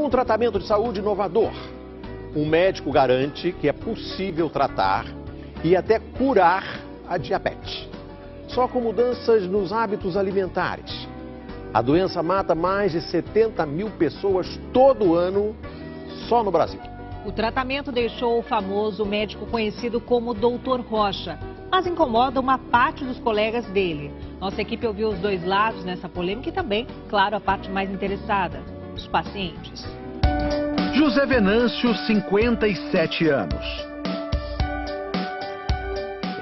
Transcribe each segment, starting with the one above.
Um tratamento de saúde inovador. Um médico garante que é possível tratar e até curar a diabetes. Só com mudanças nos hábitos alimentares. A doença mata mais de 70 mil pessoas todo ano, só no Brasil. O tratamento deixou o famoso médico conhecido como Dr. Rocha, mas incomoda uma parte dos colegas dele. Nossa equipe ouviu os dois lados nessa polêmica e também, claro, a parte mais interessada, os pacientes. José Venâncio, 57 anos.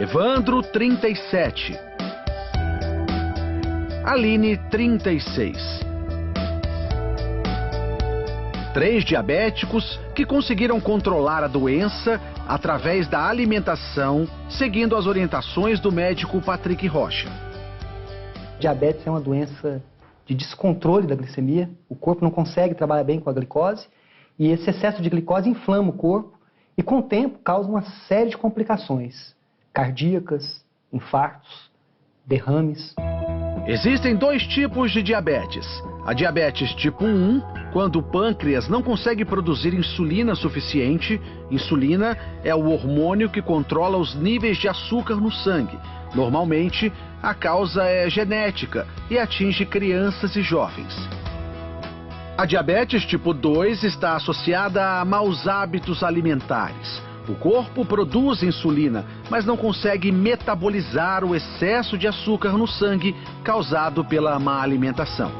Evandro, 37. Aline, 36. 3 diabéticos que conseguiram controlar a doença através da alimentação, seguindo as orientações do médico Patrick Rocha. Diabetes é uma doença de descontrole da glicemia. O corpo não consegue trabalhar bem com a glicose e esse excesso de glicose inflama o corpo e, com o tempo, causa uma série de complicações cardíacas, infartos, derrames. Existem 2 tipos de diabetes. A diabetes tipo 1, quando o pâncreas não consegue produzir insulina suficiente. Insulina é o hormônio que controla os níveis de açúcar no sangue. Normalmente, a causa é genética e atinge crianças e jovens. A diabetes tipo 2 está associada a maus hábitos alimentares. O corpo produz insulina, mas não consegue metabolizar o excesso de açúcar no sangue causado pela má alimentação.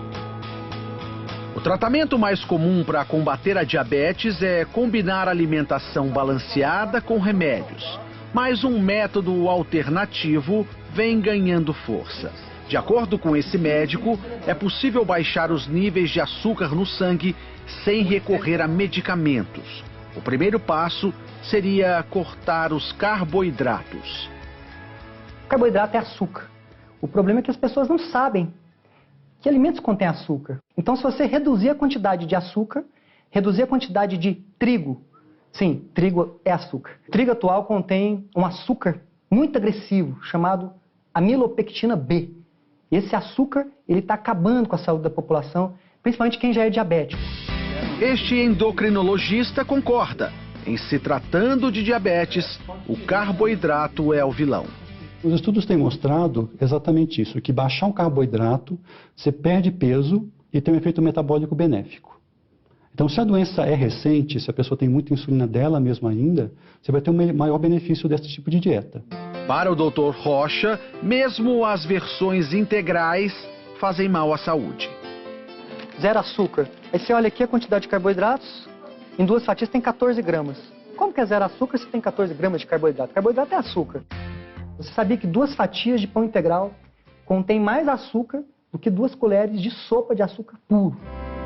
O tratamento mais comum para combater a diabetes é combinar alimentação balanceada com remédios. Mas um método alternativo vem ganhando força. De acordo com esse médico, é possível baixar os níveis de açúcar no sangue sem recorrer a medicamentos. O primeiro passo seria cortar os carboidratos. O carboidrato é açúcar. O problema é que as pessoas não sabem que alimentos contêm açúcar. Então, se você reduzir a quantidade de açúcar, reduzir a quantidade de trigo, sim, trigo é açúcar. O trigo atual contém um açúcar muito agressivo, chamado amilopectina B. Esse açúcar, ele está acabando com a saúde da população, principalmente quem já é diabético. Este endocrinologista concorda. Em se tratando de diabetes, o carboidrato é o vilão. Os estudos têm mostrado exatamente isso, que baixar um carboidrato, você perde peso e tem um efeito metabólico benéfico. Então, se a doença é recente, se a pessoa tem muita insulina dela mesma ainda, você vai ter um maior benefício desse tipo de dieta. Para o Dr. Rocha, mesmo as versões integrais fazem mal à saúde. Zero açúcar. Aí você olha aqui a quantidade de carboidratos, em 2 fatias tem 14 gramas. Como que é zero açúcar se tem 14 gramas de carboidrato? Carboidrato é açúcar. Você sabia que 2 fatias de pão integral contém mais açúcar do que 2 colheres de sopa de açúcar puro?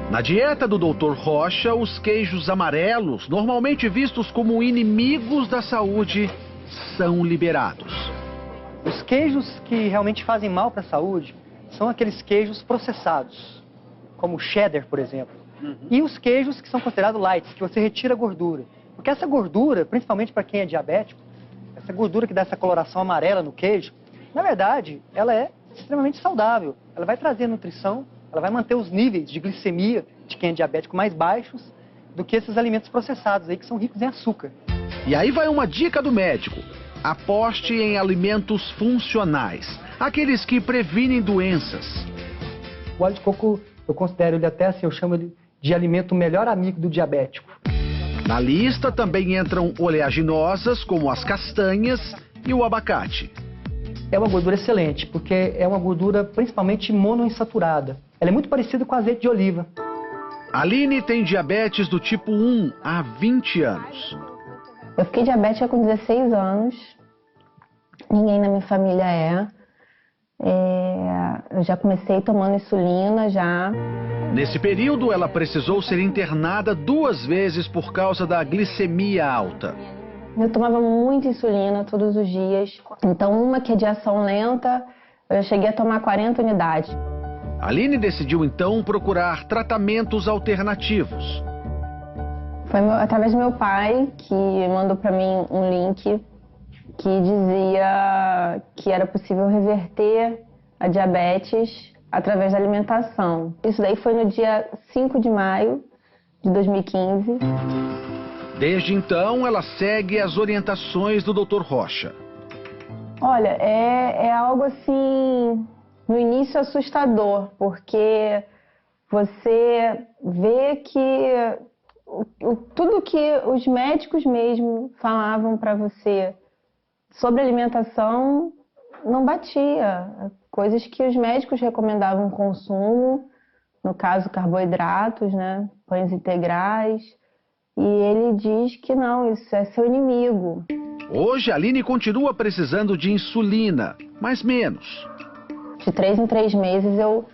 Na dieta do Dr. Rocha, os queijos amarelos, normalmente vistos como inimigos da saúde, são liberados. Os queijos que realmente fazem mal para a saúde são aqueles queijos processados, como o cheddar, por exemplo. E os queijos que são considerados light, que você retira a gordura. Porque essa gordura, principalmente para quem é diabético, essa gordura que dá essa coloração amarela no queijo, na verdade, ela é extremamente saudável. Ela vai trazer nutrição, ela vai manter os níveis de glicemia de quem é diabético mais baixos do que esses alimentos processados aí que são ricos em açúcar. E aí vai uma dica do médico. Aposte em alimentos funcionais, aqueles que previnem doenças. O óleo de coco, eu considero ele até assim, eu chamo ele de alimento melhor amigo do diabético. Na lista também entram oleaginosas, como as castanhas e o abacate. É uma gordura excelente, porque é uma gordura principalmente monoinsaturada. Ela é muito parecida com azeite de oliva. Aline tem diabetes do tipo 1 há 20 anos. Eu fiquei diabética com 16 anos. Ninguém na minha família é. Eu já comecei tomando insulina já. Nesse período, ela precisou ser internada 2 vezes por causa da glicemia alta. Eu tomava muita insulina todos os dias. Então, uma que é de ação lenta, eu cheguei a tomar 40 unidades. Aline decidiu, então, procurar tratamentos alternativos. Foi através do meu pai que mandou para mim um link que dizia que era possível reverter a diabetes através da alimentação. Isso daí foi no dia 5 de maio de 2015. Desde então, ela segue as orientações do Dr. Rocha. Olha, é algo assim, no início assustador, porque você vê que tudo que os médicos mesmo falavam para você sobre alimentação não batia. Coisas que os médicos recomendavam consumo, no caso carboidratos, né, pães integrais, e ele diz que não, isso é seu inimigo. Hoje, a Aline continua precisando de insulina, mas menos. De 3 em 3 meses eu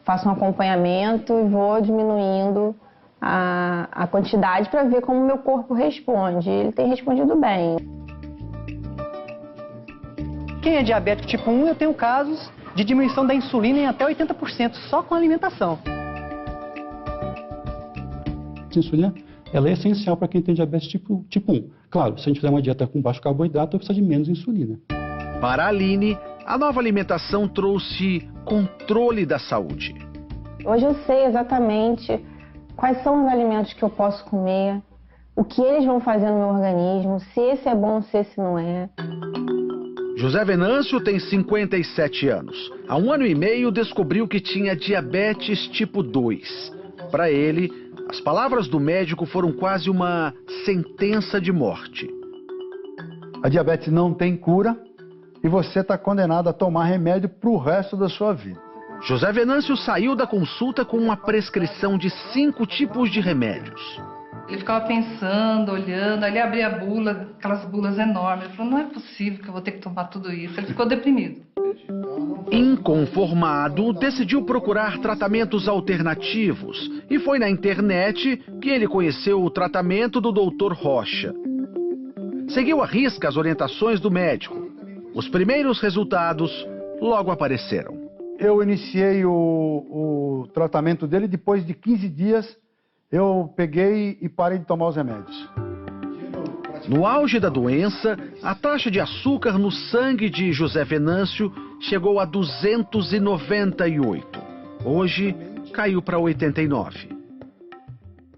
faço um acompanhamento e vou diminuindo a quantidade para ver como o meu corpo responde. Ele tem respondido bem. Quem é diabético tipo 1, eu tenho casos de diminuição da insulina em até 80%, só com a alimentação. A insulina, ela é essencial para quem tem diabetes tipo 1. Claro, se a gente fizer uma dieta com baixo carboidrato, precisa de menos insulina. Para a Aline, a nova alimentação trouxe controle da saúde. Hoje eu sei exatamente quais são os alimentos que eu posso comer, o que eles vão fazer no meu organismo, se esse é bom, se esse não é. José Venâncio tem 57 anos. Há 1 ano e meio descobriu que tinha diabetes tipo 2. Para ele, as palavras do médico foram quase uma sentença de morte. A diabetes não tem cura e você está condenado a tomar remédio para o resto da sua vida. José Venâncio saiu da consulta com uma prescrição de 5 tipos de remédios. Ele ficava pensando, olhando, aí ele abria a bula, aquelas bulas enormes. Ele falou, não é possível que eu vou ter que tomar tudo isso. Ele ficou deprimido. Inconformado, decidiu procurar tratamentos alternativos e foi na internet que ele conheceu o tratamento do Dr. Rocha. Seguiu à risca as orientações do médico. Os primeiros resultados logo apareceram. Eu iniciei o tratamento dele, depois de 15 dias eu peguei e parei de tomar os remédios. No auge da doença, a taxa de açúcar no sangue de José Venâncio chegou a 298. Hoje, caiu para 89.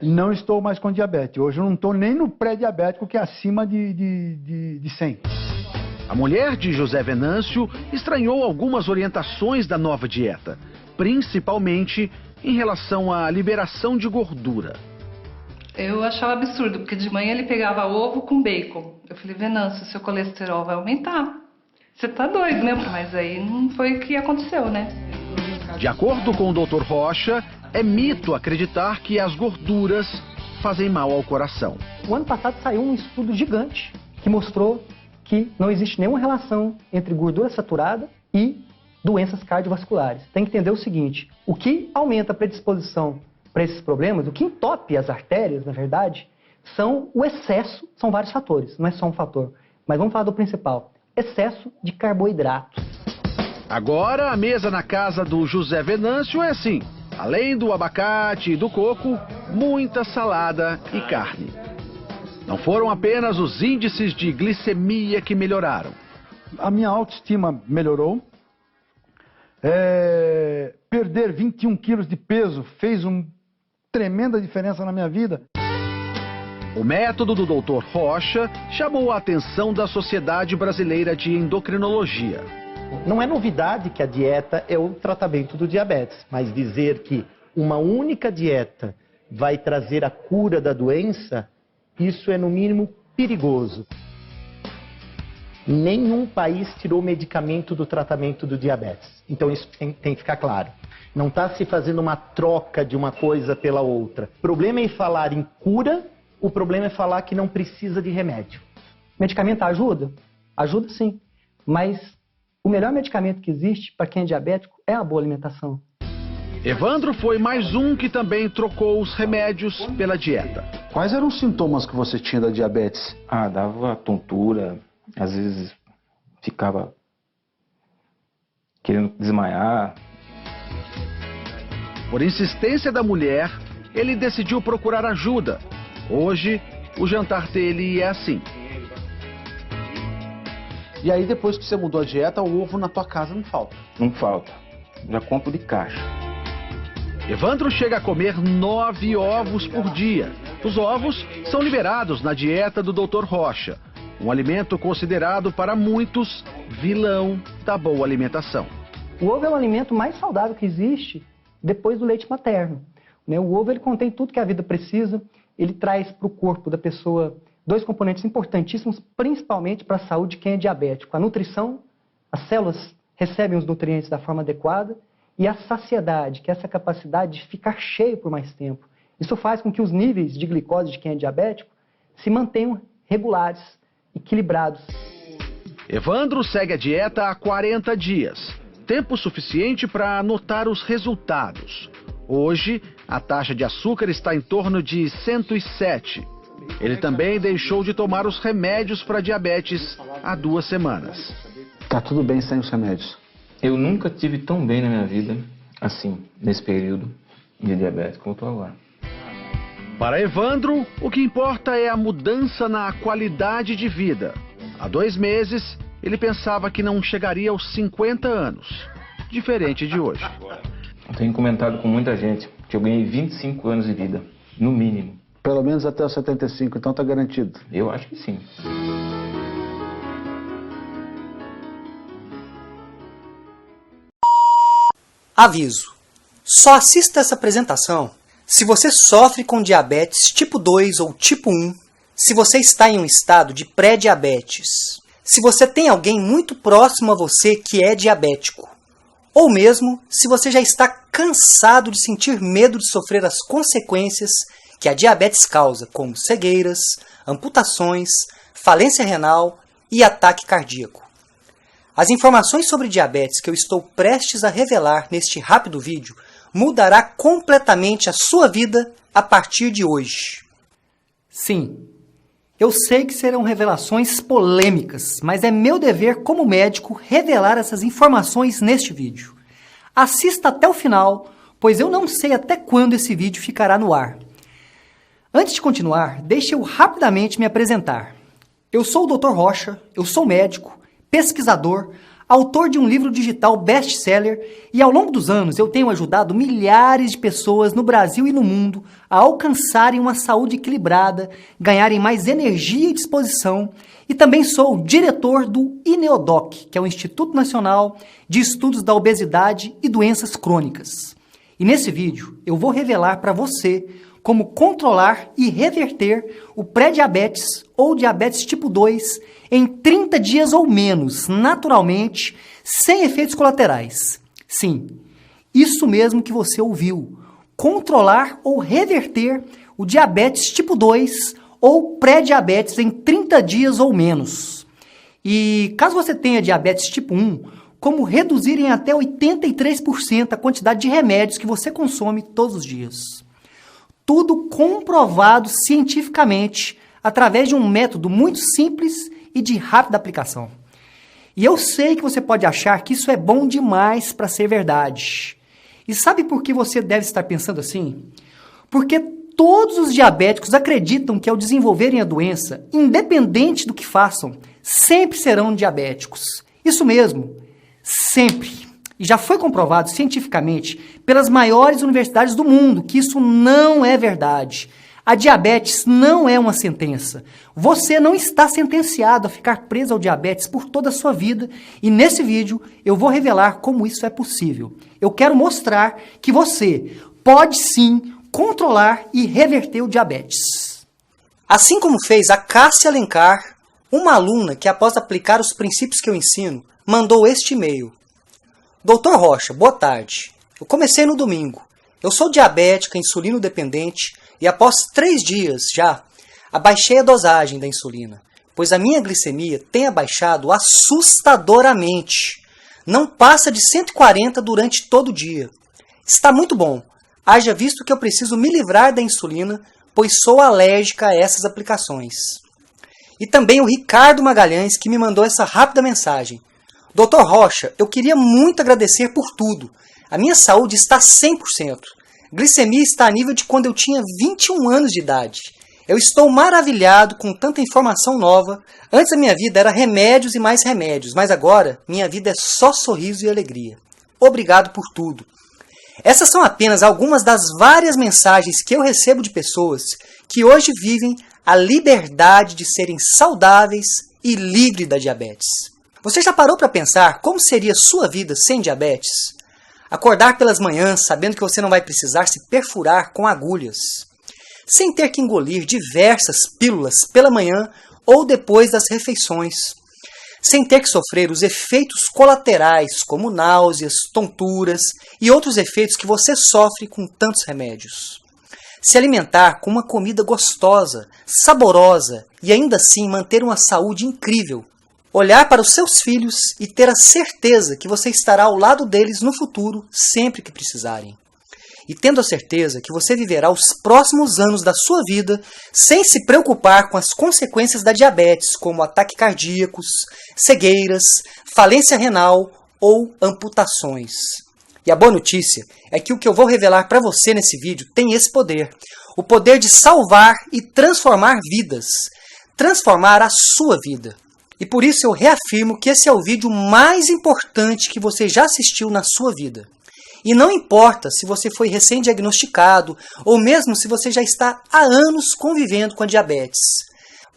Não estou mais com diabetes. Hoje eu não estou nem no pré-diabético, que é acima de 100. A mulher de José Venâncio estranhou algumas orientações da nova dieta, principalmente em relação à liberação de gordura. Eu achava absurdo, porque de manhã ele pegava ovo com bacon. Eu falei, Venâncio, seu colesterol vai aumentar. Você tá doido, né? Mas aí não foi o que aconteceu, né? De acordo com o Dr. Rocha, é mito acreditar que as gorduras fazem mal ao coração. O ano passado saiu um estudo gigante que mostrou que não existe nenhuma relação entre gordura saturada e doenças cardiovasculares. Tem que entender o seguinte, o que aumenta a predisposição para esses problemas, o que entope as artérias, na verdade, são o excesso, são vários fatores, não é só um fator. Mas vamos falar do principal, excesso de carboidratos. Agora a mesa na casa do José Venâncio é assim, além do abacate e do coco, muita salada e carne. Não foram apenas os índices de glicemia que melhoraram. A minha autoestima melhorou. Perder 21 quilos de peso fez uma tremenda diferença na minha vida. O método do Dr. Rocha chamou a atenção da Sociedade Brasileira de Endocrinologia. Não é novidade que a dieta é o tratamento do diabetes, mas dizer que uma única dieta vai trazer a cura da doença, isso é no mínimo perigoso. Nenhum país tirou medicamento do tratamento do diabetes. Então isso tem que ficar claro. Não está se fazendo uma troca de uma coisa pela outra. O problema é falar em cura, o problema é falar que não precisa de remédio. Medicamento ajuda? Ajuda sim. Mas o melhor medicamento que existe para quem é diabético é a boa alimentação. Evandro foi mais um que também trocou os remédios pela dieta. Quais eram os sintomas que você tinha da diabetes? Dava tontura, às vezes ficava querendo desmaiar. Por insistência da mulher, ele decidiu procurar ajuda. Hoje, o jantar dele é assim. E aí, depois que você mudou a dieta, o ovo na tua casa não falta? Não falta. Já compro de caixa. Evandro chega a comer 9 ovos por dia. Os ovos são liberados na dieta do Dr. Rocha, um alimento considerado para muitos vilão da boa alimentação. O ovo é o alimento mais saudável que existe depois do leite materno. O ovo ele contém tudo que a vida precisa, ele traz para o corpo da pessoa 2 componentes importantíssimos, principalmente para a saúde de quem é diabético. A nutrição, as células recebem os nutrientes da forma adequada, e a saciedade, que é essa capacidade de ficar cheio por mais tempo. Isso faz com que os níveis de glicose de quem é diabético se mantenham regulares, equilibrados. Evandro segue a dieta há 40 dias, tempo suficiente para anotar os resultados. Hoje, a taxa de açúcar está em torno de 107. Ele também deixou de tomar os remédios para diabetes há 2 semanas. Tá tudo bem sem os remédios? Eu nunca tive tão bem na minha vida, assim, nesse período de diabetes como eu estou agora. Para Evandro, o que importa é a mudança na qualidade de vida. Há 2 meses, ele pensava que não chegaria aos 50 anos, diferente de hoje. Eu tenho comentado com muita gente que eu ganhei 25 anos de vida, no mínimo. Pelo menos até os 75, então tá garantido. Eu acho que sim. Aviso: só assista essa apresentação se você sofre com diabetes tipo 2 ou tipo 1, se você está em um estado de pré-diabetes, se você tem alguém muito próximo a você que é diabético, ou mesmo se você já está cansado de sentir medo de sofrer as consequências que a diabetes causa, como cegueiras, amputações, falência renal e ataque cardíaco. As informações sobre diabetes que eu estou prestes a revelar neste rápido vídeo mudará completamente a sua vida a partir de hoje. Sim, eu sei que serão revelações polêmicas, mas é meu dever como médico revelar essas informações neste vídeo. Assista até o final, pois eu não sei até quando esse vídeo ficará no ar. Antes de continuar, deixe eu rapidamente me apresentar. Eu sou o Dr. Rocha, eu sou médico, pesquisador, autor de um livro digital best-seller e ao longo dos anos eu tenho ajudado milhares de pessoas no Brasil e no mundo a alcançarem uma saúde equilibrada, ganharem mais energia e disposição e também sou o diretor do INEODOC, que é o Instituto Nacional de Estudos da Obesidade e Doenças Crônicas. E nesse vídeo eu vou revelar para você como controlar e reverter o pré-diabetes ou diabetes tipo 2 em 30 dias ou menos, naturalmente, sem efeitos colaterais. Sim, isso mesmo que você ouviu. Controlar ou reverter o diabetes tipo 2 ou pré-diabetes em 30 dias ou menos. E caso você tenha diabetes tipo 1, como reduzir em até 83% a quantidade de remédios que você consome todos os dias. Tudo comprovado cientificamente através de um método muito simples e de rápida aplicação. E eu sei que você pode achar que isso é bom demais para ser verdade. E sabe por que você deve estar pensando assim? Porque todos os diabéticos acreditam que ao desenvolverem a doença, independente do que façam, sempre serão diabéticos. Isso mesmo, sempre. E já foi comprovado cientificamente pelas maiores universidades do mundo que isso não é verdade. A diabetes não é uma sentença. Você não está sentenciado a ficar preso ao diabetes por toda a sua vida e nesse vídeo eu vou revelar como isso é possível. Eu quero mostrar que você pode sim controlar e reverter o diabetes. Assim como fez a Cássia Alencar, uma aluna que após aplicar os princípios que eu ensino, mandou este e-mail. Dr. Rocha, boa tarde. Eu comecei no domingo. Eu sou diabética, insulino dependente e após 3 dias já, abaixei a dosagem da insulina, pois a minha glicemia tem abaixado assustadoramente. Não passa de 140 durante todo o dia. Está muito bom, haja visto que eu preciso me livrar da insulina, pois sou alérgica a essas aplicações. E também o Ricardo Magalhães que me mandou essa rápida mensagem. Dr. Rocha, eu queria muito agradecer por tudo. A minha saúde está 100%. Glicemia está a nível de quando eu tinha 21 anos de idade. Eu estou maravilhado com tanta informação nova. Antes a minha vida era remédios e mais remédios, mas agora minha vida é só sorriso e alegria. Obrigado por tudo. Essas são apenas algumas das várias mensagens que eu recebo de pessoas que hoje vivem a liberdade de serem saudáveis e livres da diabetes. Você já parou para pensar como seria sua vida sem diabetes? Acordar pelas manhãs sabendo que você não vai precisar se perfurar com agulhas, sem ter que engolir diversas pílulas pela manhã ou depois das refeições, sem ter que sofrer os efeitos colaterais como náuseas, tonturas e outros efeitos que você sofre com tantos remédios. Se alimentar com uma comida gostosa, saborosa e ainda assim manter uma saúde incrível. Olhar para os seus filhos e ter a certeza que você estará ao lado deles no futuro sempre que precisarem. E tendo a certeza que você viverá os próximos anos da sua vida sem se preocupar com as consequências da diabetes, como ataques cardíacos, cegueiras, falência renal ou amputações. E a boa notícia é que o que eu vou revelar para você nesse vídeo tem esse poder. O poder de salvar e transformar vidas. Transformar a sua vida. E por isso eu reafirmo que esse é o vídeo mais importante que você já assistiu na sua vida. E não importa se você foi recém-diagnosticado ou mesmo se você já está há anos convivendo com a diabetes.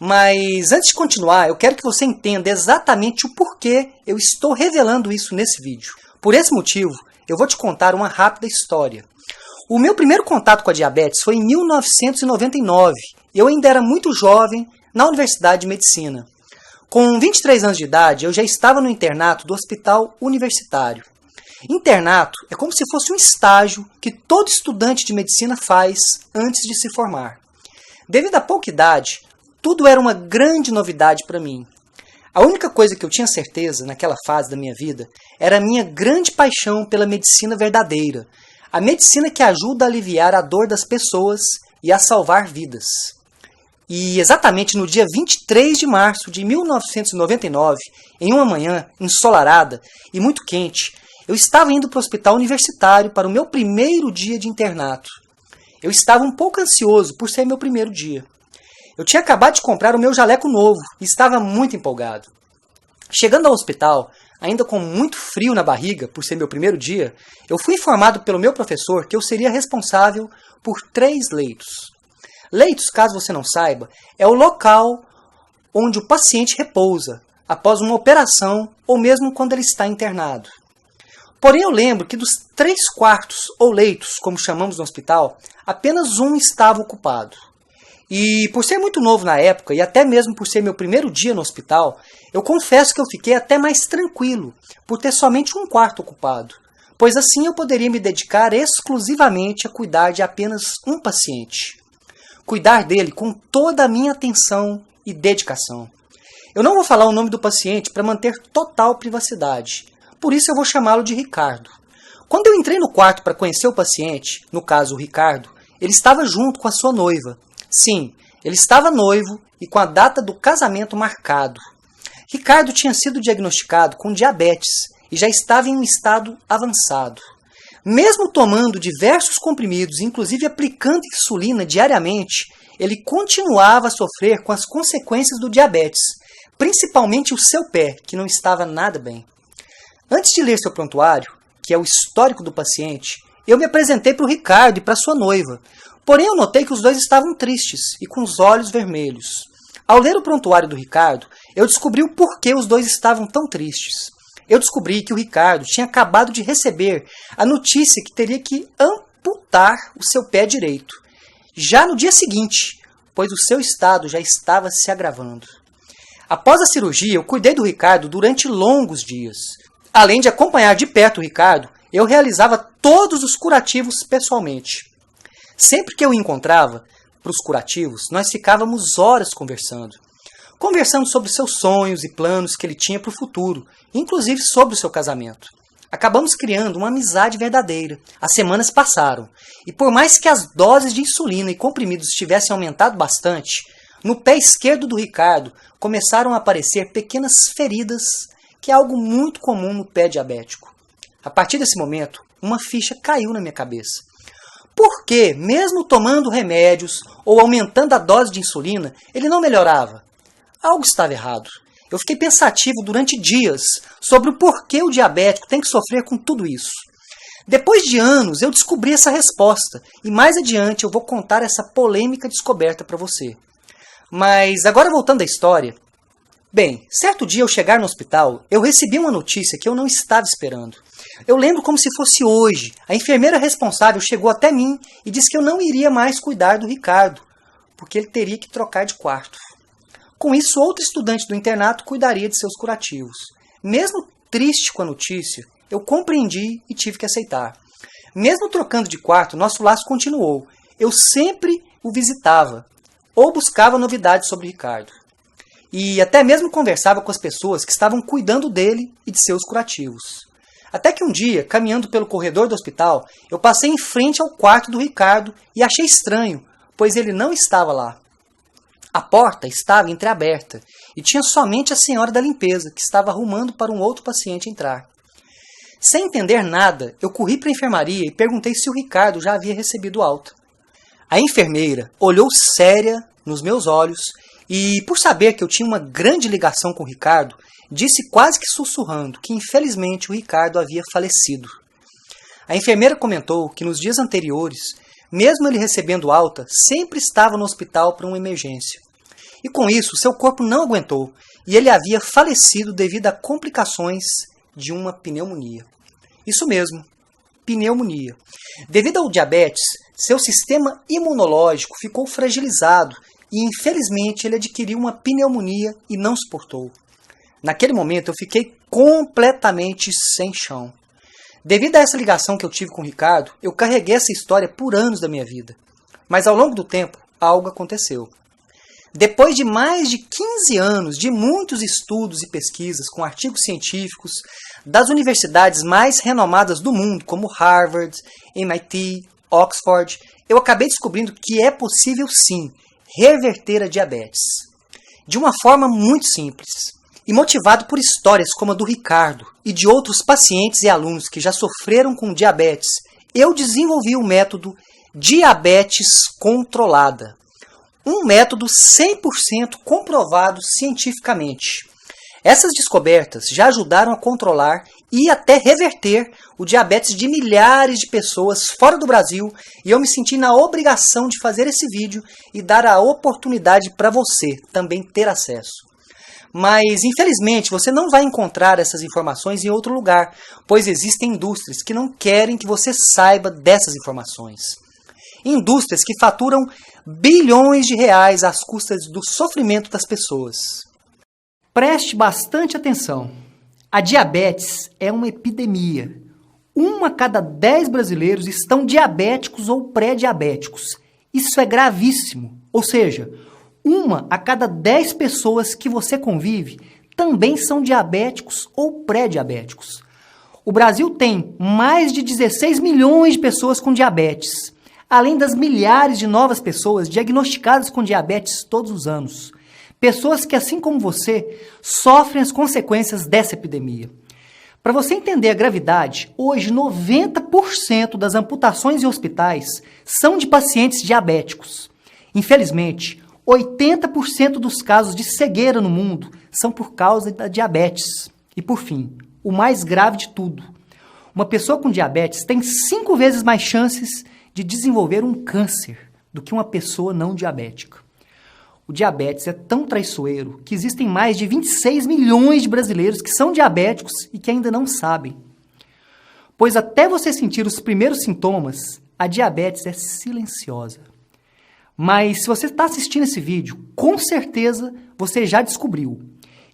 Mas antes de continuar, eu quero que você entenda exatamente o porquê eu estou revelando isso nesse vídeo. Por esse motivo, eu vou te contar uma rápida história. O meu primeiro contato com a diabetes foi em 1999. Eu ainda era muito jovem na Universidade de Medicina. Com 23 anos de idade, eu já estava no internato do Hospital Universitário. Internato é como se fosse um estágio que todo estudante de medicina faz antes de se formar. Devido à pouca idade, tudo era uma grande novidade para mim. A única coisa que eu tinha certeza naquela fase da minha vida era a minha grande paixão pela medicina verdadeira, a medicina que ajuda a aliviar a dor das pessoas e a salvar vidas. E exatamente no dia 23 de março de 1999, em uma manhã ensolarada e muito quente, eu estava indo para o hospital universitário para o meu primeiro dia de internato. Eu estava um pouco ansioso por ser meu primeiro dia. Eu tinha acabado de comprar o meu jaleco novo e estava muito empolgado. Chegando ao hospital, ainda com muito frio na barriga por ser meu primeiro dia, eu fui informado pelo meu professor que eu seria responsável por 3 leitos. Leitos, caso você não saiba, é o local onde o paciente repousa após uma operação ou mesmo quando ele está internado. Porém, eu lembro que dos 3 quartos ou leitos, como chamamos no hospital, apenas um estava ocupado. E por ser muito novo na época, e até mesmo por ser meu primeiro dia no hospital, eu confesso que eu fiquei até mais tranquilo por ter somente um quarto ocupado, pois assim eu poderia me dedicar exclusivamente a cuidar de apenas um paciente. Cuidar dele com toda a minha atenção e dedicação. Eu não vou falar o nome do paciente para manter total privacidade, por isso eu vou chamá-lo de Ricardo. Quando eu entrei no quarto para conhecer o paciente, no caso o Ricardo, ele estava junto com a sua noiva. Sim, ele estava noivo e com a data do casamento marcado. Ricardo tinha sido diagnosticado com diabetes e já estava em um estado avançado. Mesmo tomando diversos comprimidos, inclusive aplicando insulina diariamente, ele continuava a sofrer com as consequências do diabetes, principalmente o seu pé, que não estava nada bem. Antes de ler seu prontuário, que é o histórico do paciente, eu me apresentei para o Ricardo e para sua noiva. Porém, eu notei que os dois estavam tristes e com os olhos vermelhos. Ao ler o prontuário do Ricardo, eu descobri o porquê os dois estavam tão tristes. Eu descobri que o Ricardo tinha acabado de receber a notícia que teria que amputar o seu pé direito, já no dia seguinte, pois o seu estado já estava se agravando. Após a cirurgia, eu cuidei do Ricardo durante longos dias. Além de acompanhar de perto o Ricardo, eu realizava todos os curativos pessoalmente. Sempre que eu o encontrava para os curativos, nós ficávamos horas conversando. Conversando sobre seus sonhos e planos que ele tinha para o futuro, inclusive sobre o seu casamento. Acabamos criando uma amizade verdadeira. As semanas passaram, e por mais que as doses de insulina e comprimidos tivessem aumentado bastante, no pé esquerdo do Ricardo começaram a aparecer pequenas feridas, que é algo muito comum no pé diabético. A partir desse momento, uma ficha caiu na minha cabeça. Por que, mesmo tomando remédios ou aumentando a dose de insulina, ele não melhorava? Algo estava errado. Eu fiquei pensativo durante dias sobre o porquê o diabético tem que sofrer com tudo isso. Depois de anos, eu descobri essa resposta e mais adiante eu vou contar essa polêmica descoberta para você. Mas agora voltando à história. Bem, certo dia ao chegar no hospital, eu recebi uma notícia que eu não estava esperando. Eu lembro como se fosse hoje. A enfermeira responsável chegou até mim e disse que eu não iria mais cuidar do Ricardo, porque ele teria que trocar de quarto. Com isso, outro estudante do internato cuidaria de seus curativos. Mesmo triste com a notícia, eu compreendi e tive que aceitar. Mesmo trocando de quarto, nosso laço continuou. Eu sempre o visitava ou buscava novidades sobre Ricardo. E até mesmo conversava com as pessoas que estavam cuidando dele e de seus curativos. Até que um dia, caminhando pelo corredor do hospital, eu passei em frente ao quarto do Ricardo e achei estranho, pois ele não estava lá. A porta estava entreaberta e tinha somente a senhora da limpeza, que estava arrumando para um outro paciente entrar. Sem entender nada, eu corri para a enfermaria e perguntei se o Ricardo já havia recebido alta. A enfermeira olhou séria nos meus olhos e, por saber que eu tinha uma grande ligação com o Ricardo, disse quase que sussurrando que infelizmente o Ricardo havia falecido. A enfermeira comentou que nos dias anteriores, mesmo ele recebendo alta, sempre estava no hospital para uma emergência. E com isso, seu corpo não aguentou e ele havia falecido devido a complicações de uma pneumonia. Isso mesmo, pneumonia. Devido ao diabetes, seu sistema imunológico ficou fragilizado e infelizmente ele adquiriu uma pneumonia e não suportou. Naquele momento eu fiquei completamente sem chão. Devido a essa ligação que eu tive com o Ricardo, eu carreguei essa história por anos da minha vida. Mas ao longo do tempo, algo aconteceu. Depois de mais de 15 anos de muitos estudos e pesquisas com artigos científicos das universidades mais renomadas do mundo, como Harvard, MIT, Oxford, eu acabei descobrindo que é possível sim reverter a diabetes. De uma forma muito simples. E motivado por histórias como a do Ricardo e de outros pacientes e alunos que já sofreram com diabetes, eu desenvolvi o método Diabetes Controlada. Um método 100% comprovado cientificamente. Essas descobertas já ajudaram a controlar e até reverter o diabetes de milhares de pessoas fora do Brasil e eu me senti na obrigação de fazer esse vídeo e dar a oportunidade para você também ter acesso. Mas, infelizmente, você não vai encontrar essas informações em outro lugar, pois existem indústrias que não querem que você saiba dessas informações. Indústrias que faturam bilhões de reais às custas do sofrimento das pessoas. Preste bastante atenção. A diabetes é uma epidemia. 1 a cada 10 brasileiros estão diabéticos ou pré-diabéticos. Isso é gravíssimo. Ou seja, 1 a cada 10 pessoas que você convive também são diabéticos ou pré-diabéticos. O Brasil tem mais de 16 milhões de pessoas com diabetes, além das milhares de novas pessoas diagnosticadas com diabetes todos os anos. Pessoas que, assim como você, sofrem as consequências dessa epidemia. Para você entender a gravidade, hoje 90% das amputações em hospitais são de pacientes diabéticos. Infelizmente, 80% dos casos de cegueira no mundo são por causa da diabetes. E por fim, o mais grave de tudo, uma pessoa com diabetes tem 5 vezes mais chances de desenvolver um câncer do que uma pessoa não diabética. O diabetes é tão traiçoeiro que existem mais de 26 milhões de brasileiros que são diabéticos e que ainda não sabem. Pois até você sentir os primeiros sintomas, a diabetes é silenciosa. Mas se você está assistindo esse vídeo, com certeza você já descobriu.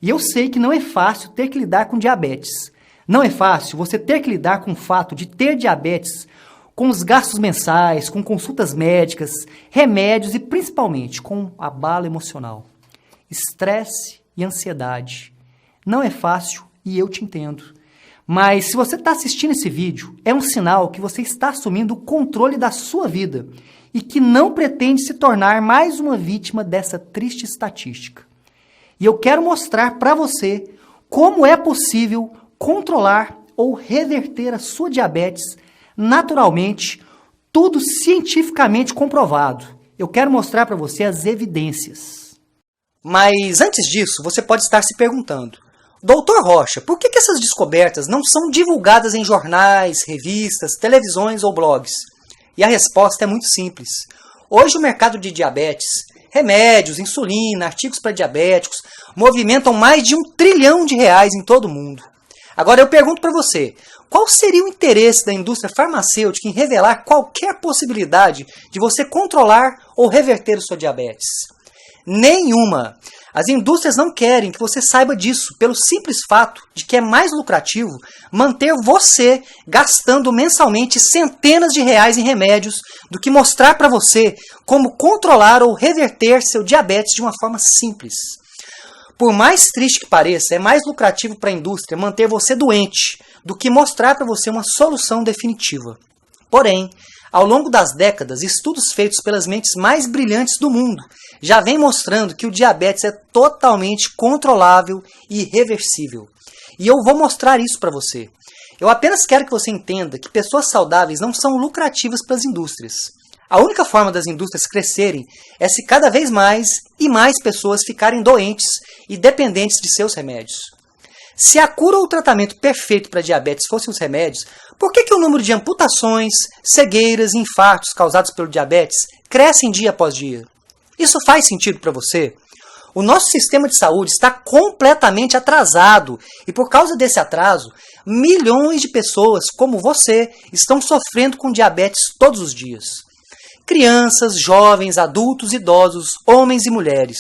E eu sei que não é fácil ter que lidar com diabetes. Não é fácil você ter que lidar com o fato de ter diabetes, com os gastos mensais, com consultas médicas, remédios e principalmente com abalo emocional. Estresse e ansiedade. Não é fácil e eu te entendo. Mas se você está assistindo esse vídeo, é um sinal que você está assumindo o controle da sua vida e que não pretende se tornar mais uma vítima dessa triste estatística. E eu quero mostrar para você como é possível controlar ou reverter a sua diabetes naturalmente, tudo cientificamente comprovado. Eu quero mostrar para você as evidências. Mas antes disso, você pode estar se perguntando, Doutor Rocha, por que essas descobertas não são divulgadas em jornais, revistas, televisões ou blogs? E a resposta é muito simples. Hoje o mercado de diabetes, remédios, insulina, artigos para diabéticos, movimentam mais de R$1 trilhão em todo o mundo. Agora eu pergunto para você, qual seria o interesse da indústria farmacêutica em revelar qualquer possibilidade de você controlar ou reverter a sua diabetes? Nenhuma! As indústrias não querem que você saiba disso, pelo simples fato de que é mais lucrativo manter você gastando mensalmente centenas de reais em remédios do que mostrar para você como controlar ou reverter seu diabetes de uma forma simples. Por mais triste que pareça, é mais lucrativo para a indústria manter você doente do que mostrar para você uma solução definitiva. Porém, ao longo das décadas, estudos feitos pelas mentes mais brilhantes do mundo já vêm mostrando que o diabetes é totalmente controlável e irreversível. E eu vou mostrar isso para você. Eu apenas quero que você entenda que pessoas saudáveis não são lucrativas para as indústrias. A única forma das indústrias crescerem é se cada vez mais e mais pessoas ficarem doentes e dependentes de seus remédios. Se a cura ou o tratamento perfeito para diabetes fossem os remédios, por que o número de amputações, cegueiras e infartos causados pelo diabetes crescem dia após dia? Isso faz sentido para você? O nosso sistema de saúde está completamente atrasado e por causa desse atraso, milhões de pessoas como você estão sofrendo com diabetes todos os dias. Crianças, jovens, adultos, idosos, homens e mulheres,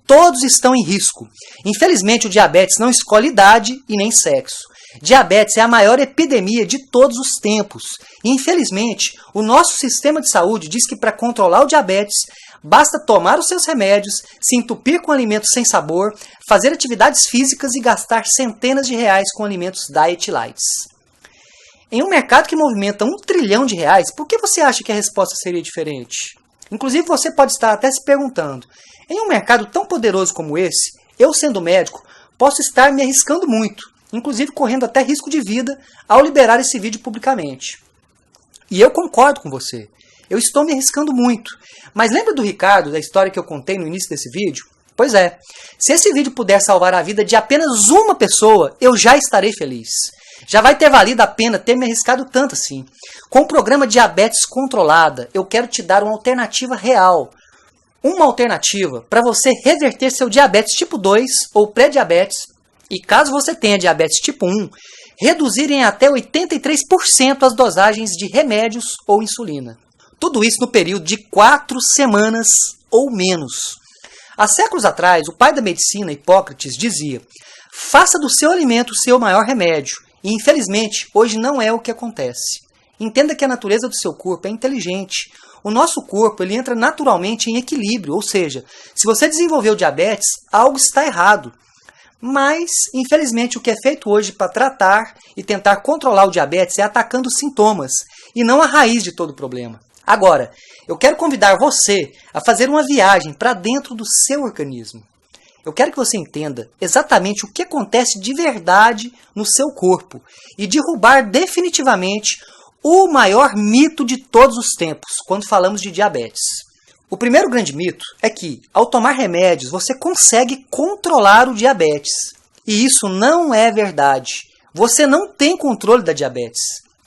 todos estão em risco. Infelizmente, o diabetes não escolhe idade e nem sexo. Diabetes é a maior epidemia de todos os tempos. E, infelizmente, o nosso sistema de saúde diz que para controlar o diabetes, basta tomar os seus remédios, se entupir com alimentos sem sabor, fazer atividades físicas e gastar centenas de reais com alimentos diet lights. Em um mercado que movimenta R$1 trilhão, por que você acha que a resposta seria diferente? Inclusive, você pode estar até se perguntando, em um mercado tão poderoso como esse, eu sendo médico, posso estar me arriscando muito, inclusive correndo até risco de vida ao liberar esse vídeo publicamente. E eu concordo com você, eu estou me arriscando muito. Mas lembra do Ricardo, da história que eu contei no início desse vídeo? Pois é, se esse vídeo puder salvar a vida de apenas uma pessoa, eu já estarei feliz. Já vai ter valido a pena ter me arriscado tanto assim. Com o programa Diabetes Controlada, eu quero te dar uma alternativa real. Uma alternativa para você reverter seu diabetes tipo 2 ou pré-diabetes e, caso você tenha diabetes tipo 1, reduzir em até 83% as dosagens de remédios ou insulina. Tudo isso no período de 4 semanas ou menos. Há séculos atrás, o pai da medicina, Hipócrates, dizia: faça do seu alimento o seu maior remédio. E, infelizmente, hoje não é o que acontece. Entenda que a natureza do seu corpo é inteligente. O nosso corpo ele entra naturalmente em equilíbrio, ou seja, se você desenvolveu diabetes, algo está errado. Mas, infelizmente, o que é feito hoje para tratar e tentar controlar o diabetes é atacando os sintomas e não a raiz de todo o problema. Agora, eu quero convidar você a fazer uma viagem para dentro do seu organismo. Eu quero que você entenda exatamente o que acontece de verdade no seu corpo e derrubar definitivamente o maior mito de todos os tempos quando falamos de diabetes. O primeiro grande mito é que, ao tomar remédios, você consegue controlar o diabetes. E isso não é verdade. Você não tem controle da diabetes.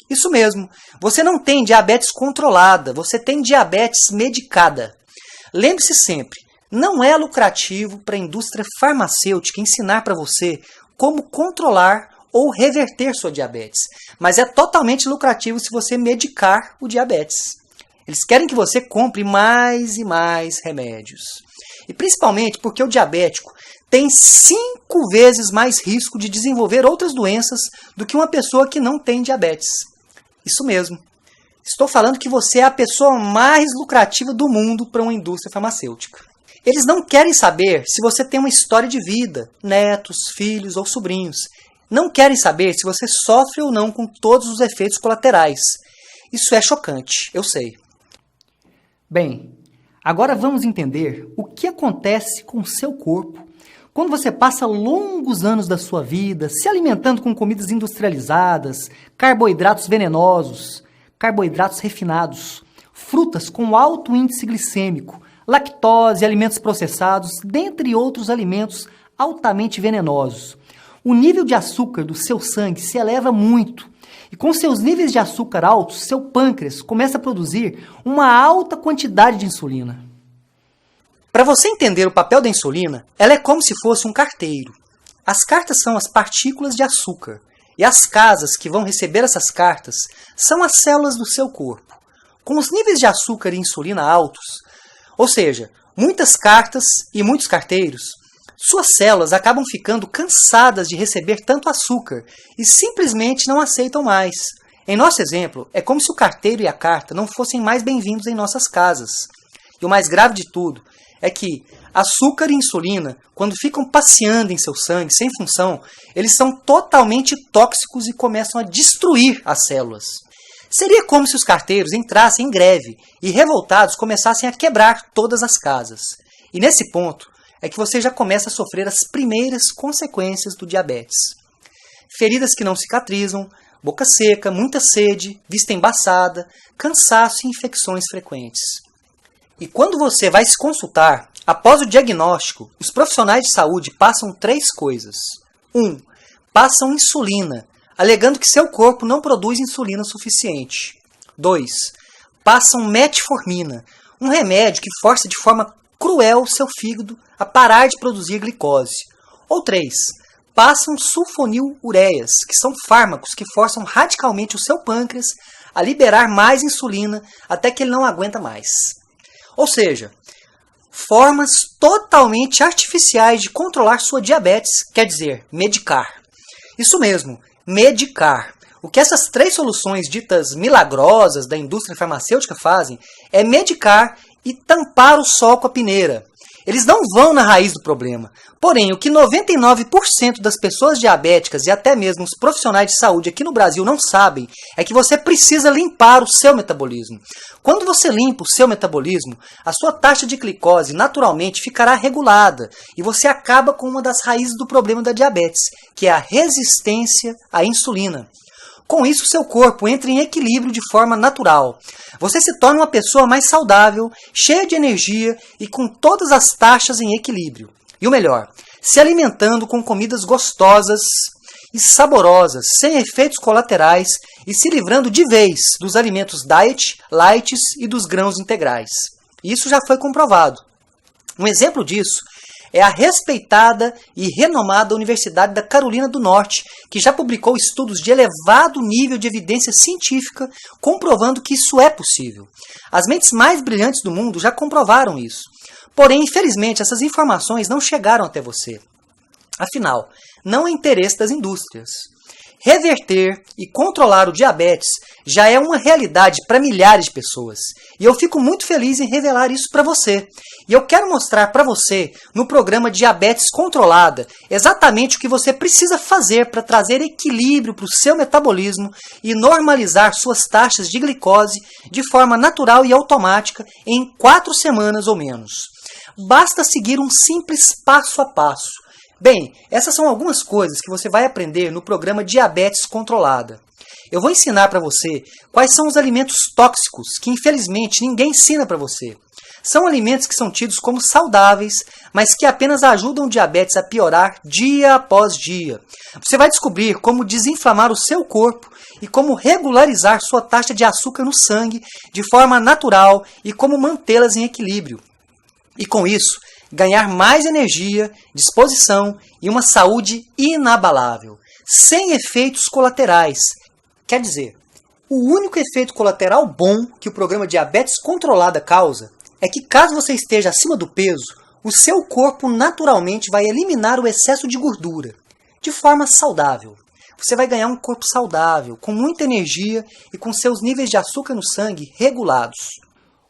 Isso mesmo, você não tem diabetes controlada, você tem diabetes medicada. Lembre-se sempre, não é lucrativo para a indústria farmacêutica ensinar para você como controlar ou reverter sua diabetes, mas é totalmente lucrativo se você medicar o diabetes. Eles querem que você compre mais e mais remédios. E principalmente porque o diabético tem 5 vezes mais risco de desenvolver outras doenças do que uma pessoa que não tem diabetes. Isso mesmo. Estou falando que você é a pessoa mais lucrativa do mundo para uma indústria farmacêutica. Eles não querem saber se você tem uma história de vida, netos, filhos ou sobrinhos. Não querem saber se você sofre ou não com todos os efeitos colaterais. Isso é chocante, eu sei. Bem, agora vamos entender o que acontece com o seu corpo quando você passa longos anos da sua vida se alimentando com comidas industrializadas, carboidratos venenosos, carboidratos refinados, frutas com alto índice glicêmico, lactose, alimentos processados, dentre outros alimentos altamente venenosos. o nível de açúcar do seu sangue se eleva muito. E com seus níveis de açúcar altos, seu pâncreas começa a produzir uma alta quantidade de insulina. Para você entender o papel da insulina, ela é como se fosse um carteiro. As cartas são as partículas de açúcar, e as casas que vão receber essas cartas são as células do seu corpo. Com os níveis de açúcar e insulina altos, ou seja, muitas cartas e muitos carteiros, suas células acabam ficando cansadas de receber tanto açúcar e simplesmente não aceitam mais. Em nosso exemplo, é como se o carteiro e a carta não fossem mais bem-vindos em nossas casas. E o mais grave de tudo é que açúcar e insulina, quando ficam passeando em seu sangue sem função, eles são totalmente tóxicos e começam a destruir as células. Seria como se os carteiros entrassem em greve e, revoltados, começassem a quebrar todas as casas. E nesse ponto é que você já começa a sofrer as primeiras consequências do diabetes. Feridas que não cicatrizam, boca seca, muita sede, vista embaçada, cansaço e infecções frequentes. E quando você vai se consultar, após o diagnóstico, os profissionais de saúde passam 3 coisas. 1. Passam insulina, alegando que seu corpo não produz insulina suficiente. 2. Passam metformina, um remédio que força de forma cruel o seu fígado a parar de produzir glicose. Ou 3. Passam sulfonilureias, que são fármacos que forçam radicalmente o seu pâncreas a liberar mais insulina até que ele não aguenta mais. Ou seja, formas totalmente artificiais de controlar sua diabetes, quer dizer, medicar. Isso mesmo, medicar. O que essas 3 soluções ditas milagrosas da indústria farmacêutica fazem é medicar e tampar o sol com a peneira. Eles não vão na raiz do problema. Porém, o que 99% das pessoas diabéticas e até mesmo os profissionais de saúde aqui no Brasil não sabem é que você precisa limpar o seu metabolismo. Quando você limpa o seu metabolismo, a sua taxa de glicose naturalmente ficará regulada e você acaba com uma das raízes do problema da diabetes, que é a resistência à insulina. Com isso, seu corpo entra em equilíbrio de forma natural. Você se torna uma pessoa mais saudável, cheia de energia e com todas as taxas em equilíbrio. E o melhor, se alimentando com comidas gostosas e saborosas, sem efeitos colaterais e se livrando de vez dos alimentos diet, lights e dos grãos integrais. Isso já foi comprovado. Um exemplo disso é a respeitada e renomada Universidade da Carolina do Norte, que já publicou estudos de elevado nível de evidência científica comprovando que isso é possível. As mentes mais brilhantes do mundo já comprovaram isso. Porém, infelizmente, essas informações não chegaram até você. Afinal, não é interesse das indústrias. Reverter e controlar o diabetes já é uma realidade para milhares de pessoas. E eu fico muito feliz em revelar isso para você. E eu quero mostrar para você, no programa Diabetes Controlada, exatamente o que você precisa fazer para trazer equilíbrio para o seu metabolismo e normalizar suas taxas de glicose de forma natural e automática em 4 semanas ou menos. Basta seguir um simples passo a passo. Bem, essas são algumas coisas que você vai aprender no programa Diabetes Controlada. Eu vou ensinar para você quais são os alimentos tóxicos que infelizmente ninguém ensina para você. São alimentos que são tidos como saudáveis, mas que apenas ajudam o diabetes a piorar dia após dia. Você vai descobrir como desinflamar o seu corpo e como regularizar sua taxa de açúcar no sangue de forma natural e como mantê-las em equilíbrio. E com isso, ganhar mais energia, disposição e uma saúde inabalável, sem efeitos colaterais. Quer dizer, o único efeito colateral bom que o programa Diabetes Controlada causa é que caso você esteja acima do peso, o seu corpo naturalmente vai eliminar o excesso de gordura, de forma saudável. Você vai ganhar um corpo saudável, com muita energia e com seus níveis de açúcar no sangue regulados.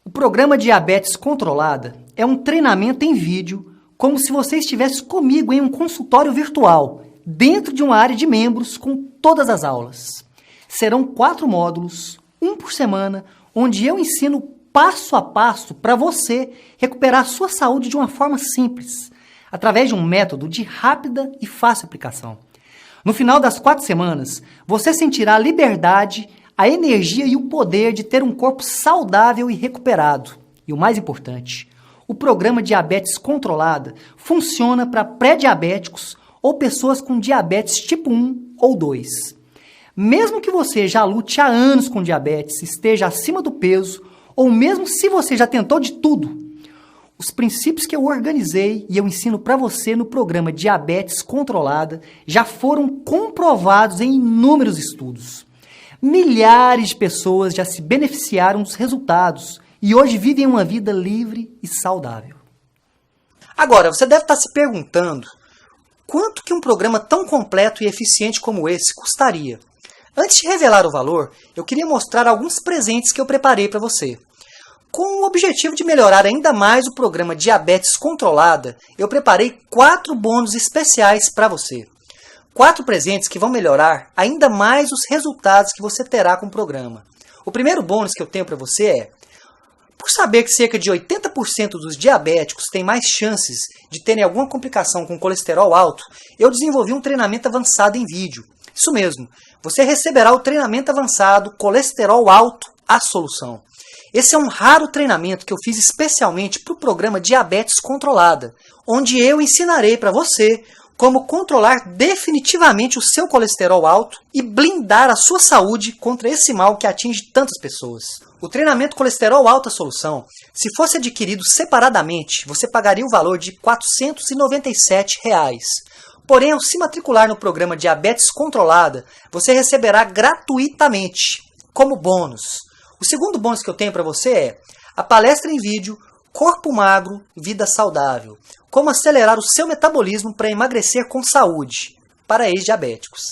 O programa Diabetes Controlada é um treinamento em vídeo, como se você estivesse comigo em um consultório virtual, dentro de uma área de membros com todas as aulas. Serão 4 módulos, 1 por semana, onde eu ensino passo a passo para você recuperar a sua saúde de uma forma simples, através de um método de rápida e fácil aplicação. No final das 4 semanas, você sentirá a liberdade, a energia e o poder de ter um corpo saudável e recuperado. E o mais importante, o programa Diabetes Controlada funciona para pré-diabéticos ou pessoas com diabetes tipo 1 ou 2. Mesmo que você já lute há anos com diabetes, esteja acima do peso, ou mesmo se você já tentou de tudo, os princípios que eu organizei e eu ensino para você no programa Diabetes Controlada já foram comprovados em inúmeros estudos. Milhares de pessoas já se beneficiaram dos resultados e hoje vivem uma vida livre e saudável. Agora, você deve estar se perguntando quanto que um programa tão completo e eficiente como esse custaria. Antes de revelar o valor, eu queria mostrar alguns presentes que eu preparei para você. Com o objetivo de melhorar ainda mais o programa Diabetes Controlada, eu preparei 4 bônus especiais para você. 4 presentes que vão melhorar ainda mais os resultados que você terá com o programa. O primeiro bônus que eu tenho para você é: por saber que cerca de 80% dos diabéticos têm mais chances de terem alguma complicação com colesterol alto, eu desenvolvi um treinamento avançado em vídeo. Isso mesmo, você receberá o treinamento avançado Colesterol Alto, a Solução. Esse é um raro treinamento que eu fiz especialmente para o programa Diabetes Controlada, onde eu ensinarei para você como controlar definitivamente o seu colesterol alto e blindar a sua saúde contra esse mal que atinge tantas pessoas. O treinamento Colesterol Alta Solução, se fosse adquirido separadamente, você pagaria o valor de R$ 497. Porém, ao se matricular no programa Diabetes Controlada, você receberá gratuitamente, como bônus. O segundo bônus que eu tenho para você é a palestra em vídeo Corpo Magro, Vida Saudável. Como acelerar o seu metabolismo para emagrecer com saúde, para ex-diabéticos.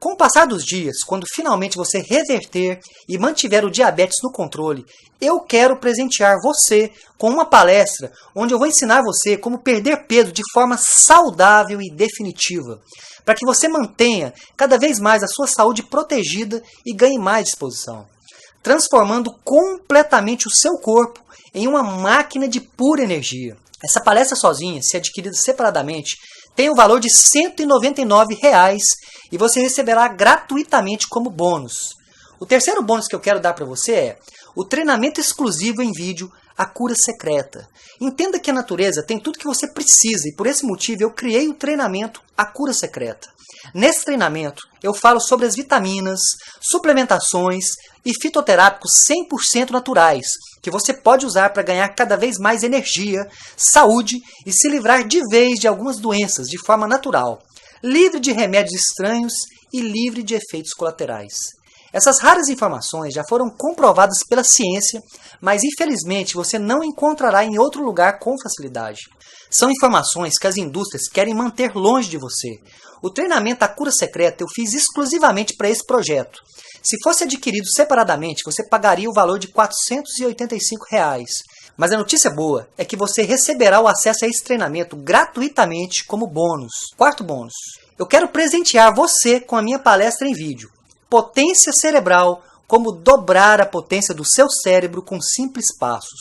Com o passar dos dias, quando finalmente você reverter e mantiver o diabetes no controle, eu quero presentear você com uma palestra onde eu vou ensinar você como perder peso de forma saudável e definitiva, para que você mantenha cada vez mais a sua saúde protegida e ganhe mais disposição, transformando completamente o seu corpo em uma máquina de pura energia. Essa palestra sozinha, se adquirida separadamente, tem o valor de R$ 199 e você receberá gratuitamente como bônus. O terceiro bônus que eu quero dar para você é o treinamento exclusivo em vídeo A Cura Secreta. Entenda que a natureza tem tudo que você precisa e por esse motivo eu criei o treinamento A Cura Secreta. Nesse treinamento eu falo sobre as vitaminas, suplementações e fitoterápicos 100% naturais, que você pode usar para ganhar cada vez mais energia, saúde e se livrar de vez de algumas doenças de forma natural, livre de remédios estranhos e livre de efeitos colaterais. Essas raras informações já foram comprovadas pela ciência, mas infelizmente você não encontrará em outro lugar com facilidade. São informações que as indústrias querem manter longe de você. O treinamento A Cura Secreta eu fiz exclusivamente para esse projeto. Se fosse adquirido separadamente, você pagaria o valor de R$ 485. Mas a notícia boa é que você receberá o acesso a esse treinamento gratuitamente como bônus. Quarto bônus. Eu quero presentear você com a minha palestra em vídeo. Potência Cerebral, como dobrar a potência do seu cérebro com simples passos.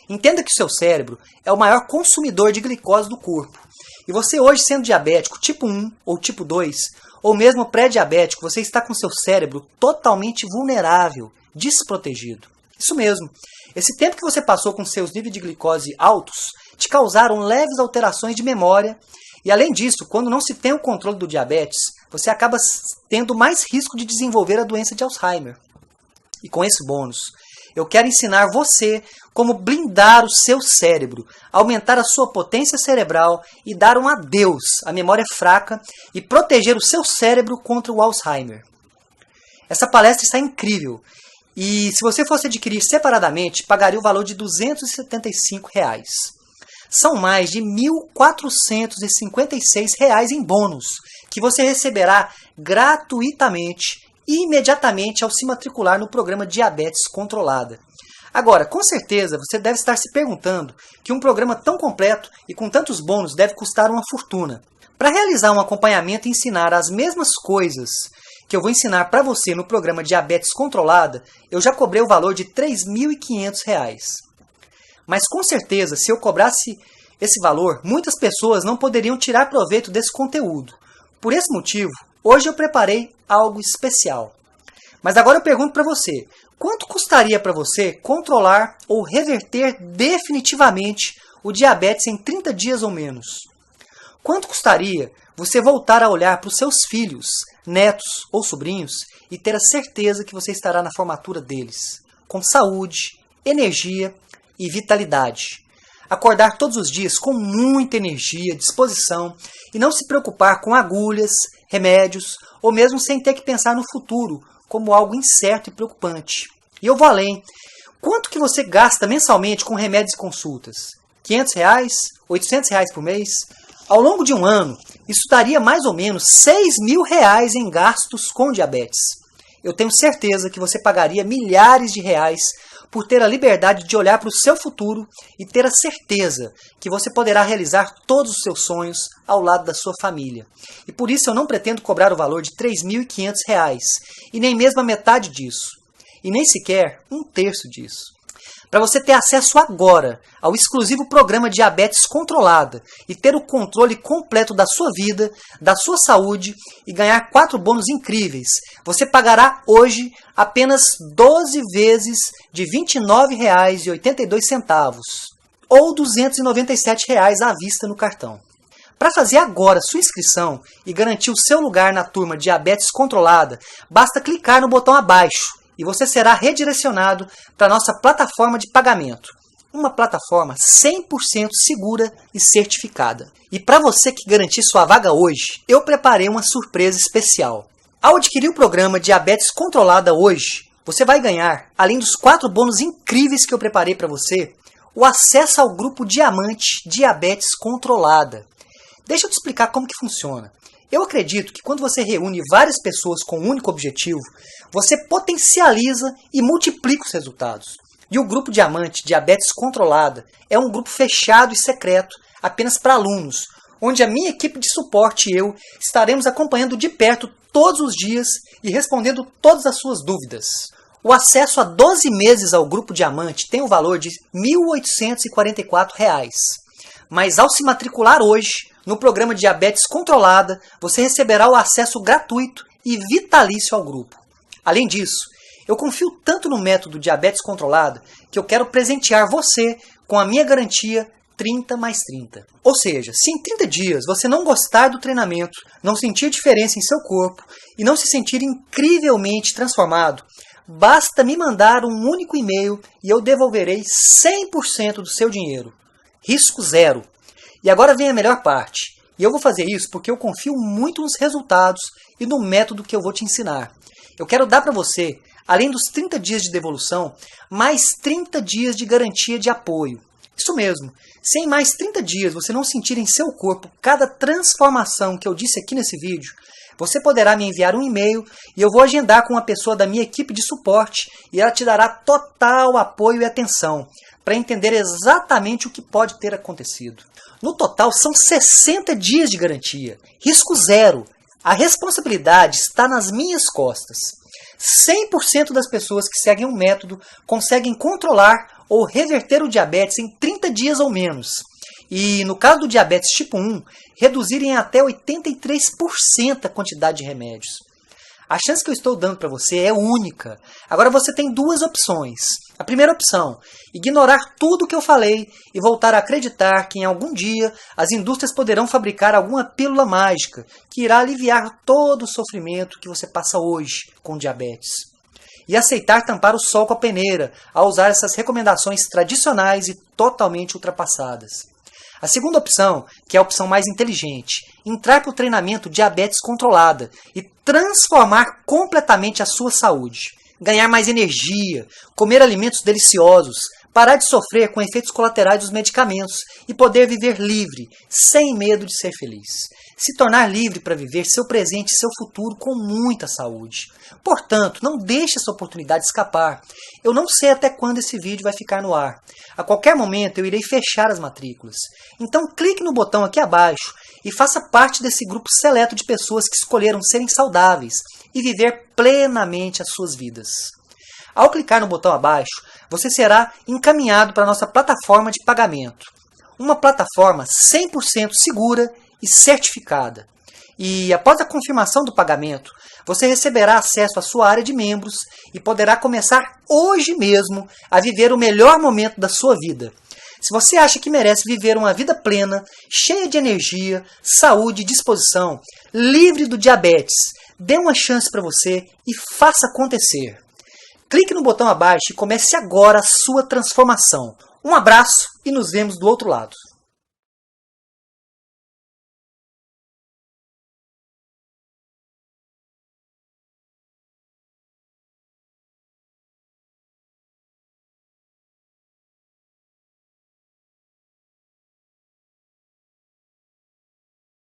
Entenda que o seu cérebro é o maior consumidor de glicose do corpo. E você hoje, sendo diabético tipo 1 ou tipo 2, ou mesmo pré-diabético, você está com seu cérebro totalmente vulnerável, desprotegido. Isso mesmo. Esse tempo que você passou com seus níveis de glicose altos te causaram leves alterações de memória e, além disso, quando não se tem o controle do diabetes, você acaba tendo mais risco de desenvolver a doença de Alzheimer. E com esse bônus, eu quero ensinar você como blindar o seu cérebro, aumentar a sua potência cerebral e dar um adeus à memória fraca e proteger o seu cérebro contra o Alzheimer. Essa palestra está incrível e se você fosse adquirir separadamente, pagaria o valor de R$ 275. São mais de R$ 1.456 em bônus, que você receberá gratuitamente e imediatamente ao se matricular no programa Diabetes Controlada. Agora, com certeza, você deve estar se perguntando que um programa tão completo e com tantos bônus deve custar uma fortuna. Para realizar um acompanhamento e ensinar as mesmas coisas que eu vou ensinar para você no programa Diabetes Controlada, eu já cobrei o valor de R$ 3.500. Mas com certeza, se eu cobrasse esse valor, muitas pessoas não poderiam tirar proveito desse conteúdo. Por esse motivo, hoje eu preparei algo especial. Mas agora eu pergunto para você, quanto custaria para você controlar ou reverter definitivamente o diabetes em 30 dias ou menos? Quanto custaria você voltar a olhar para os seus filhos, netos ou sobrinhos e ter a certeza que você estará na formatura deles, com saúde, energia e vitalidade. Acordar todos os dias com muita energia, disposição e não se preocupar com agulhas, remédios ou mesmo sem ter que pensar no futuro como algo incerto e preocupante. E eu vou além. Quanto que você gasta mensalmente com remédios e consultas? R$500? R$800 por mês? Ao longo de um ano, isso daria mais ou menos R$6.000 em gastos com diabetes. Eu tenho certeza que você pagaria milhares de reais por ter a liberdade de olhar para o seu futuro e ter a certeza que você poderá realizar todos os seus sonhos ao lado da sua família. E por isso eu não pretendo cobrar o valor de R$3.500 e nem mesmo a metade disso, e nem sequer um terço disso. Para você ter acesso agora ao exclusivo programa Diabetes Controlada e ter o controle completo da sua vida, da sua saúde e ganhar 4 bônus incríveis, você pagará hoje apenas 12 vezes de R$29,82 ou R$297 à vista no cartão. Para fazer agora sua inscrição e garantir o seu lugar na turma Diabetes Controlada, basta clicar no botão abaixo e você será redirecionado para a nossa plataforma de pagamento. Uma plataforma 100% segura e certificada. E para você que garantir sua vaga hoje, eu preparei uma surpresa especial. Ao adquirir o programa Diabetes Controlada hoje, você vai ganhar, além dos 4 bônus incríveis que eu preparei para você, o acesso ao grupo Diamante Diabetes Controlada. Deixa eu te explicar como que funciona. Eu acredito que quando você reúne várias pessoas com um único objetivo, você potencializa e multiplica os resultados. E o Grupo Diamante Diabetes Controlada é um grupo fechado e secreto, apenas para alunos, onde a minha equipe de suporte e eu estaremos acompanhando de perto todos os dias e respondendo todas as suas dúvidas. O acesso a 12 meses ao Grupo Diamante tem o valor de R$1.844. Mas ao se matricular hoje, no programa Diabetes Controlada, você receberá o acesso gratuito e vitalício ao grupo. Além disso, eu confio tanto no método Diabetes Controlada que eu quero presentear você com a minha garantia 30+30. Ou seja, se em 30 dias você não gostar do treinamento, não sentir diferença em seu corpo e não se sentir incrivelmente transformado, basta me mandar um único e-mail e eu devolverei 100% do seu dinheiro. Risco zero. E agora vem a melhor parte. E eu vou fazer isso porque eu confio muito nos resultados e no método que eu vou te ensinar. Eu quero dar para você, além dos 30 dias de devolução, mais 30 dias de garantia de apoio. Isso mesmo. Se em mais 30 dias você não sentir em seu corpo cada transformação que eu disse aqui nesse vídeo, você poderá me enviar um e-mail e eu vou agendar com uma pessoa da minha equipe de suporte e ela te dará total apoio e atenção para entender exatamente o que pode ter acontecido. No total, são 60 dias de garantia. Risco zero. A responsabilidade está nas minhas costas. 100% das pessoas que seguem o método conseguem controlar ou reverter o diabetes em 30 dias ou menos. E, no caso do diabetes tipo 1, reduzirem até 83% a quantidade de remédios. A chance que eu estou dando para você é única. Agora você tem 2 opções. A primeira opção, ignorar tudo o que eu falei e voltar a acreditar que em algum dia as indústrias poderão fabricar alguma pílula mágica que irá aliviar todo o sofrimento que você passa hoje com diabetes. E aceitar tampar o sol com a peneira ao usar essas recomendações tradicionais e totalmente ultrapassadas. A segunda opção, que é a opção mais inteligente, entrar para o treinamento Diabetes Controlada e transformar completamente a sua saúde. Ganhar mais energia, comer alimentos deliciosos, parar de sofrer com efeitos colaterais dos medicamentos e poder viver livre, sem medo de ser feliz. Se tornar livre para viver seu presente e seu futuro com muita saúde. Portanto, não deixe essa oportunidade escapar. Eu não sei até quando esse vídeo vai ficar no ar. A qualquer momento eu irei fechar as matrículas. Então clique no botão aqui abaixo e faça parte desse grupo seleto de pessoas que escolheram serem saudáveis e viver plenamente as suas vidas. Ao clicar no botão abaixo, você será encaminhado para a nossa plataforma de pagamento. Uma plataforma 100% segura e certificada. E após a confirmação do pagamento, você receberá acesso à sua área de membros e poderá começar hoje mesmo a viver o melhor momento da sua vida. Se você acha que merece viver uma vida plena, cheia de energia, saúde e disposição, livre do diabetes, dê uma chance para você e faça acontecer. Clique no botão abaixo e comece agora a sua transformação. Um abraço e nos vemos do outro lado.